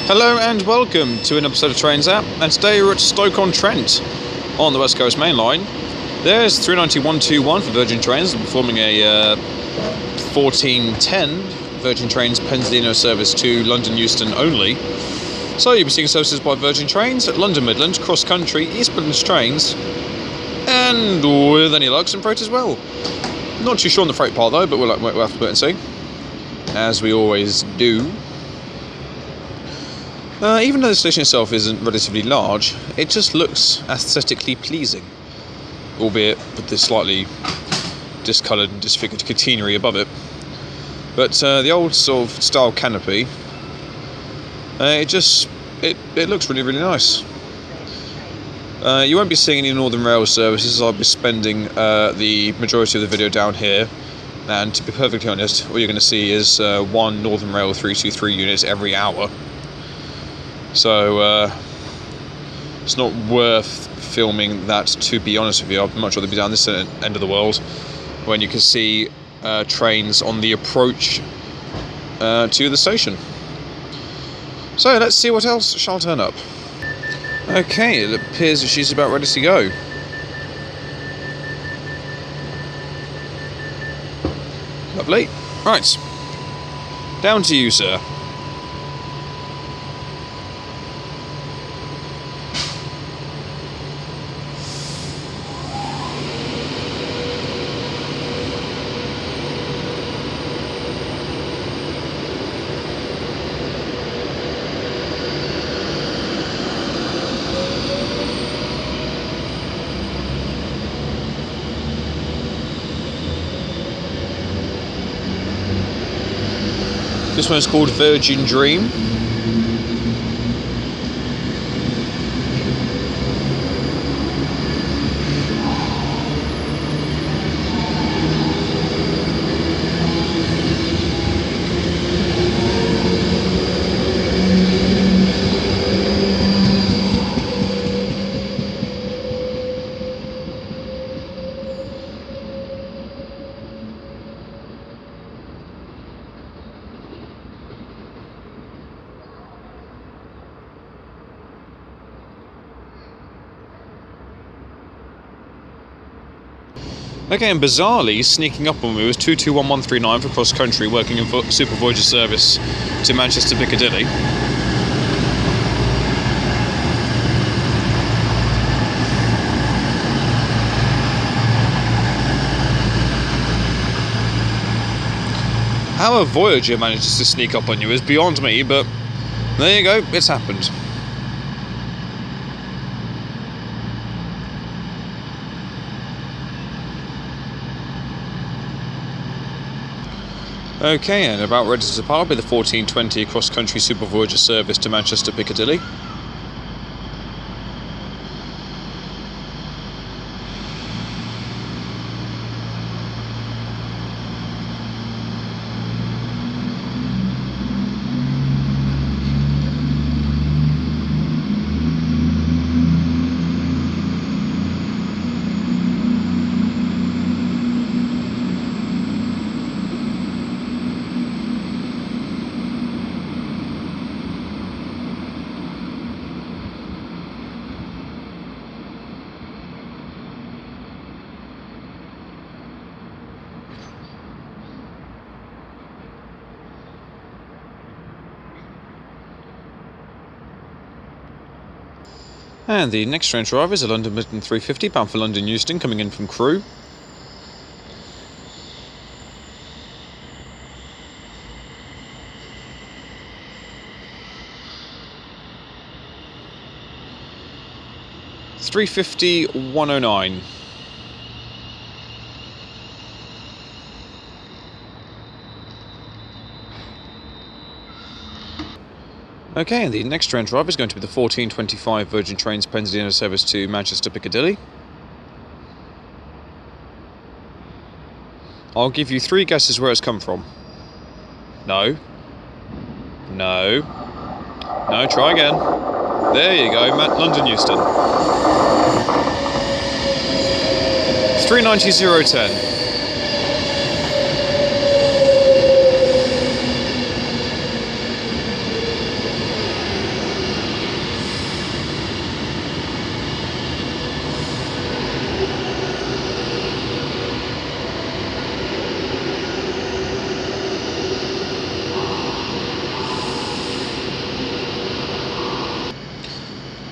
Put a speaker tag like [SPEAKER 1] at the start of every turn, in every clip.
[SPEAKER 1] Hello and welcome to an episode of Trains App, and today we're at Stoke-on-Trent on the West Coast Mainline. There's 39121 for Virgin Trains, performing a 1410 Virgin Trains Pendolinos service to London Euston only. So you'll be seeing services by Virgin Trains at London Midland, CrossCountry, East Midlands Trains, and with any luck, some freight as well. Not too sure on the freight part though, but we'll have to wait and see, as we always do. Even though the station itself isn't relatively large, it just looks aesthetically pleasing, albeit with this slightly discoloured and disfigured catenary above it. But the old sort of style canopy, it looks really, really nice. You won't be seeing any Northern Rail services. I'll be spending the majority of the video down here, and to be perfectly honest, all you're going to see is one Northern Rail 323 units every hour. So it's not worth filming that, to be honest with you. I'd much rather be down this end of the world when you can see trains on the approach to the station. So let's see what else shall turn up. Okay, it appears that she's about ready to go. Lovely. Right. Down to you, sir. This one is called Virgin Dream. Okay, and bizarrely, sneaking up on me was 221139 for CrossCountry, working in Super Voyager service to Manchester Piccadilly. How a Voyager manages to sneak up on you is beyond me, but there you go, it's happened. Okay, and about ready to depart with the 1420 cross-country Super Voyager service to Manchester Piccadilly. And the next train driver is a London Midland 350 bound for London Euston, coming in from Crewe. £350-109. Okay, and the next train driver is going to be the 1425 Virgin Trains Pendolinos service to Manchester Piccadilly. I'll give you 3 guesses where it's come from. No. No. No, try again. There you go, London Euston. 390-010.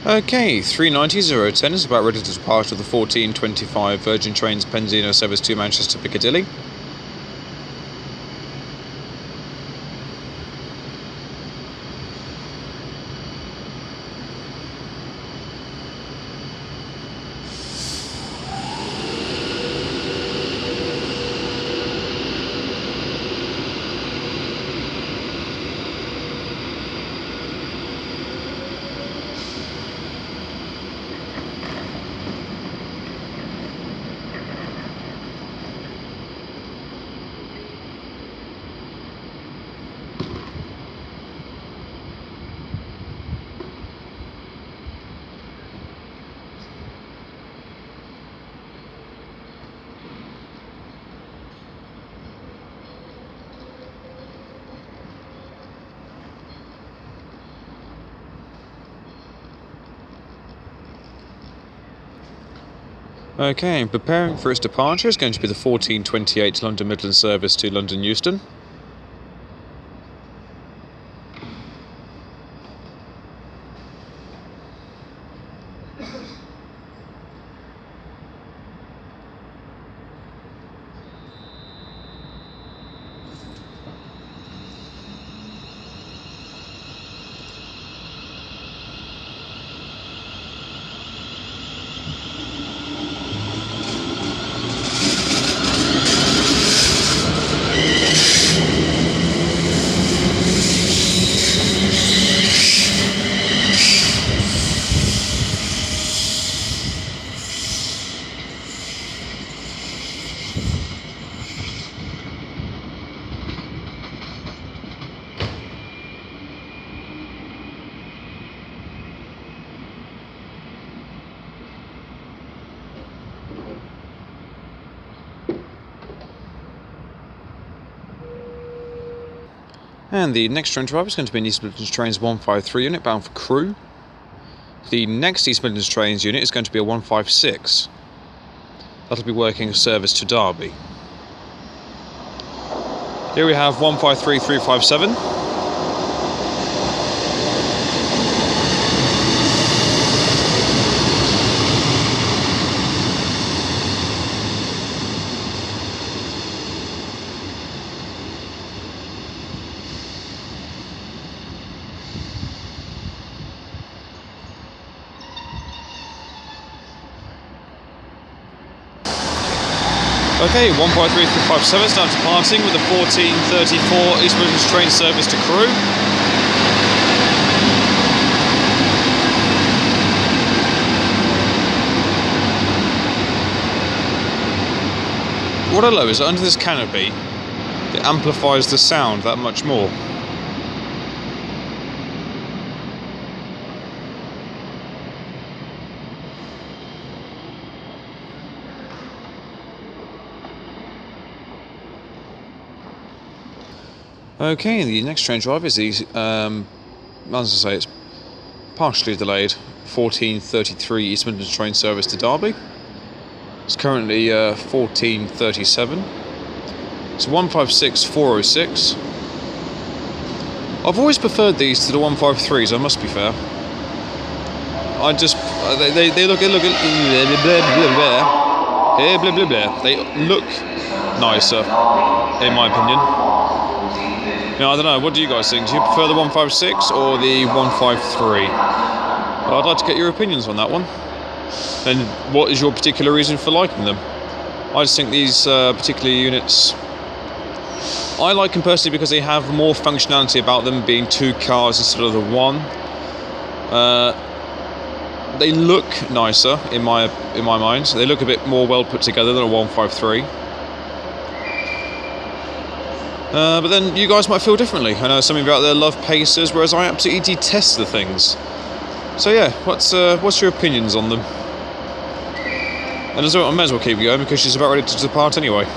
[SPEAKER 1] Okay, 390-010 is about ready to depart with the 1425 Virgin Trains Pendolinos service to Manchester Piccadilly. Okay, preparing for its departure is going to be the 1428 London Midland service to London Euston. And the next train to arrive is going to be an East Midlands Trains 153 unit bound for Crewe. The next East Midlands Trains unit is going to be a 156. That'll be working a service to Derby. Here we have 153357. Okay, 153357 is now departing with the 1434 East Midlands train service to Crewe. What I love is that under this canopy, it amplifies the sound that much more. Okay, the next train drive is the, as I say, it's partially delayed 1433 East Midlands train service to Derby. It's currently 1437. It's 156406. I've always preferred these to the 153s, I must be fair. I just, they look they look nicer, in my opinion. Now, I don't know, what do you guys think? Do you prefer the 156 or the 153? Well, I'd like to get your opinions on that one. And what is your particular reason for liking them? I just think these particular units, I like them personally because they have more functionality about them, being two cars instead of the one. They look nicer in my mind. They look a bit more well put together than a 153. But then you guys might feel differently. I know some of you out there love pacers, whereas I absolutely detest the things. So yeah, what's your opinions on them? And I may as well keep going because she's about ready to depart anyway.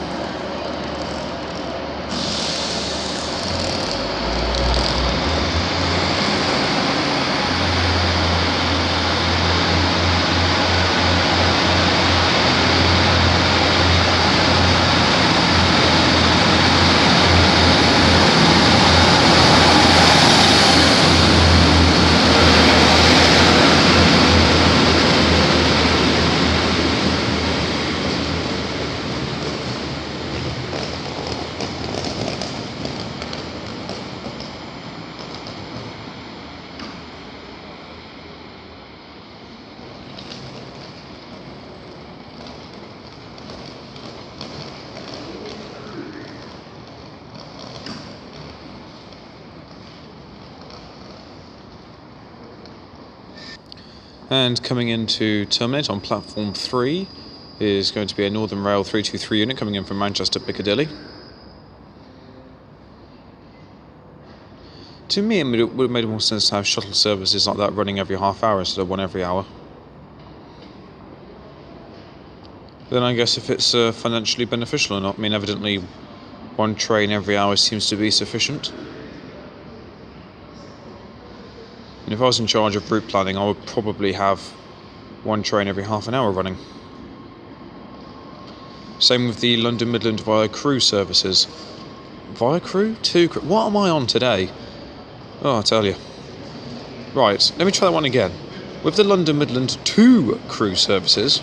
[SPEAKER 1] And coming into terminate on platform 3 is going to be a Northern Rail 323 unit coming in from Manchester Piccadilly. To me, it would have made more sense to have shuttle services like that running every half hour instead of one every hour. Then I guess if it's financially beneficial or not. I mean, evidently one train every hour seems to be sufficient. And if I was in charge of route planning, I would probably have one train every half an hour running. Same with the London Midland via Crewe services. Via Crewe? What am I on today? Oh, I'll tell you. Right, let me try that one again. With the London Midland 2 Crewe services,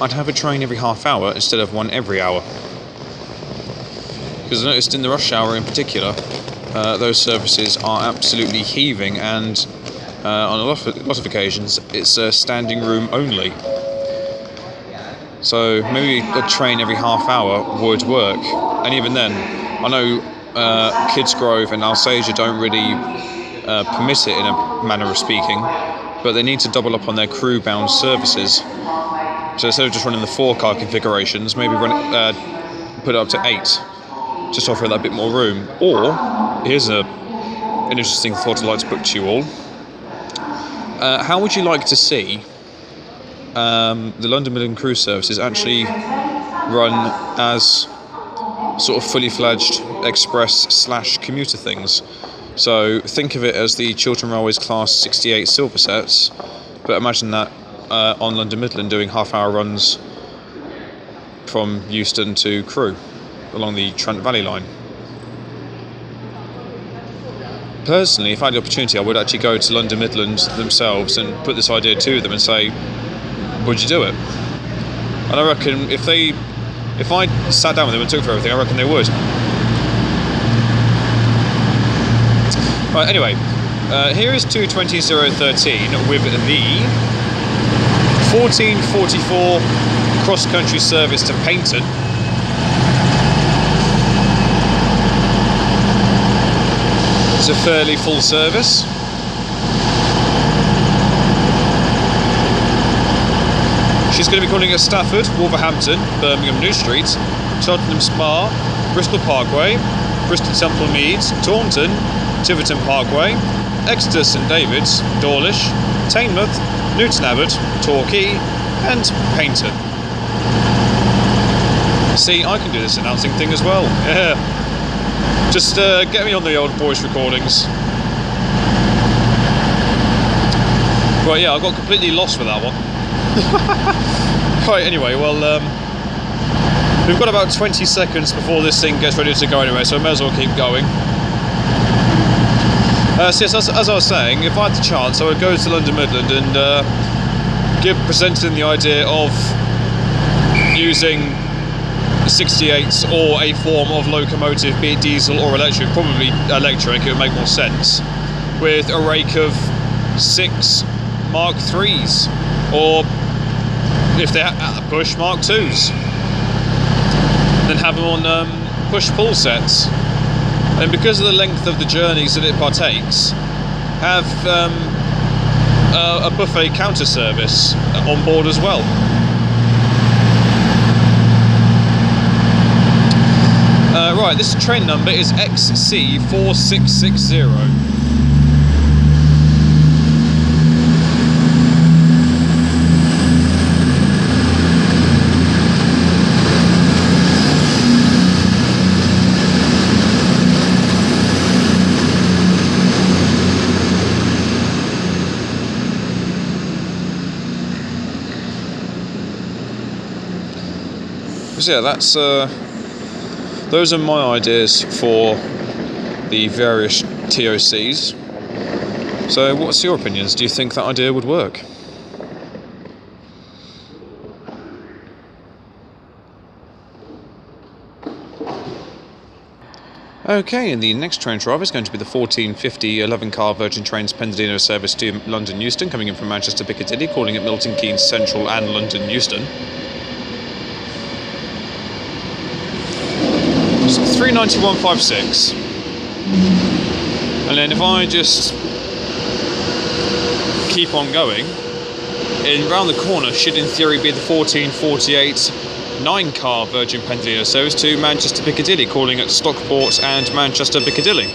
[SPEAKER 1] I'd have a train every half hour instead of one every hour. Because I noticed in the rush hour in particular, those services are absolutely heaving, and on a lot of occasions it's standing room only. So maybe a train every half hour would work. And even then, I know Kidsgrove and Alsager don't really permit it in a manner of speaking, but they need to double up on their Crewe-bound services. So instead of just running the 4-car configurations, maybe put it up to 8, just to offer that bit more room. Or, here's an interesting thought I'd like to put to you all. How would you like to see the London Midland Crewe services actually run as sort of fully fledged express/commuter things? So think of it as the Chiltern Railways Class 68 silver sets, but imagine that on London Midland doing half-hour runs from Euston to Crewe along the Trent Valley line. Personally, if I had the opportunity, I would actually go to London Midland themselves and put this idea to them and say, would you do it? And I reckon if I sat down with them and took for everything, I reckon they would. Right, anyway, here is 22013 with the 1444 cross-country service to Paynton. It's a fairly full service. She's going to be calling at Stafford, Wolverhampton, Birmingham New Street, Cheltenham Spa, Bristol Parkway, Bristol Temple Meads, Taunton, Tiverton Parkway, Exeter St David's, Dawlish, Teignmouth, Newton Abbot, Torquay and Paynton. See, I can do this announcing thing as well. Yeah. Just get me on the old voice recordings. Right, yeah, I got completely lost with that one. Right, anyway, well, we've got about 20 seconds before this thing gets ready to go anyway, so I may as well keep going. So yes, as I was saying, if I had the chance, I would go to London Midland and present them the idea of using 68s or a form of locomotive, be it diesel or electric, probably electric, it would make more sense, with a rake of 6 Mark 3s, or if they're at the push, Mark 2s. Then have them on push-pull sets. And because of the length of the journeys that it partakes, have a buffet counter service on board as well. Right, this train number is XC4660. So yeah, that's those are my ideas for the various TOCs. So what's your opinions? Do you think that idea would work? Okay, and the next train drive is going to be the 1450 11-car Virgin Trains Pendolino service to London Euston, coming in from Manchester Piccadilly, calling at Milton Keynes Central and London Euston. It's 391.56, and then if I just keep on going, in round the corner should in theory be the 1448 9-car Virgin Pendolino service to Manchester Piccadilly, calling at Stockport and Manchester Piccadilly.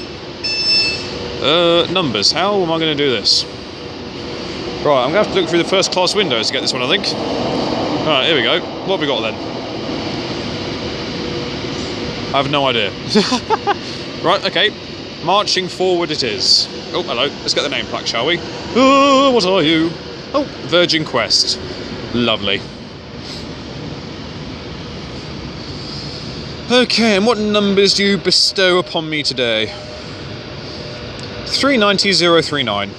[SPEAKER 1] Numbers, how am I going to do this? Right, I'm going to have to look through the first class windows to get this one, I think. Alright, here we go. What have we got then? I have no idea. Right, okay. Marching forward it is. Oh, hello. Let's get the name plaque, shall we? Oh, what are you? Oh, Virgin Quest. Lovely. Okay, and what numbers do you bestow upon me today? 390039.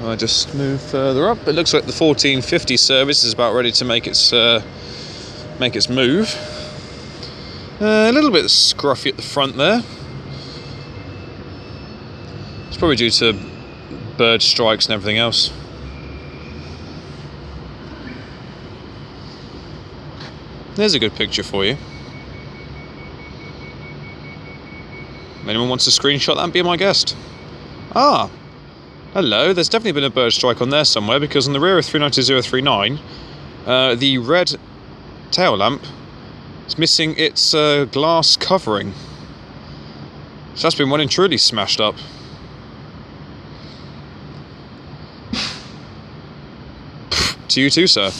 [SPEAKER 1] I'll just move further up. It looks like the 1450 service is about ready to make its move. A little bit scruffy at the front there. It's probably due to bird strikes and everything else. There's a good picture for you. If anyone wants to screenshot that and be my guest. Ah, hello. There's definitely been a bird strike on there somewhere, because on the rear of 390039, the red tail lamp is missing its glass covering. So that's been well and truly smashed up. To you too, sir.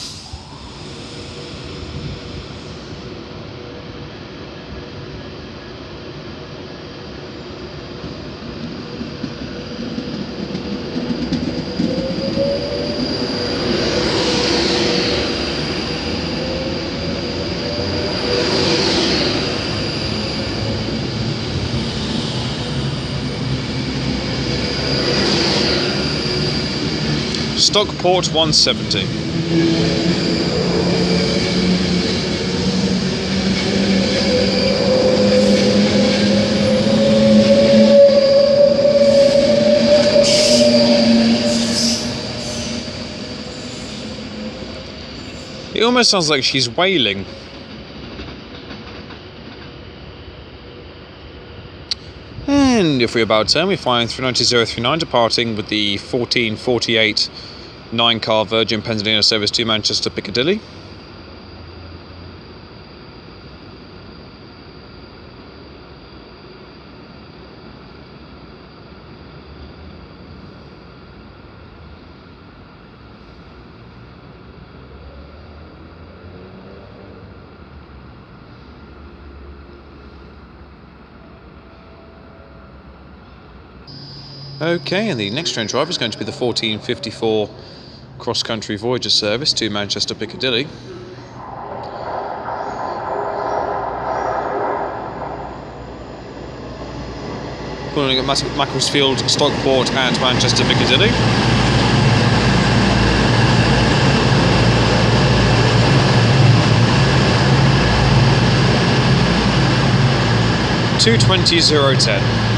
[SPEAKER 1] Stockport 170. It almost sounds like she's wailing. And if we're about turn, we find 390039 departing with the 1448 9-car Virgin Pendolino service to Manchester Piccadilly. Okay, and the next train driver is going to be the 1454 CrossCountry Voyager service to Manchester Piccadilly. Calling at Macclesfield, Stockport and Manchester Piccadilly. (2:20.010).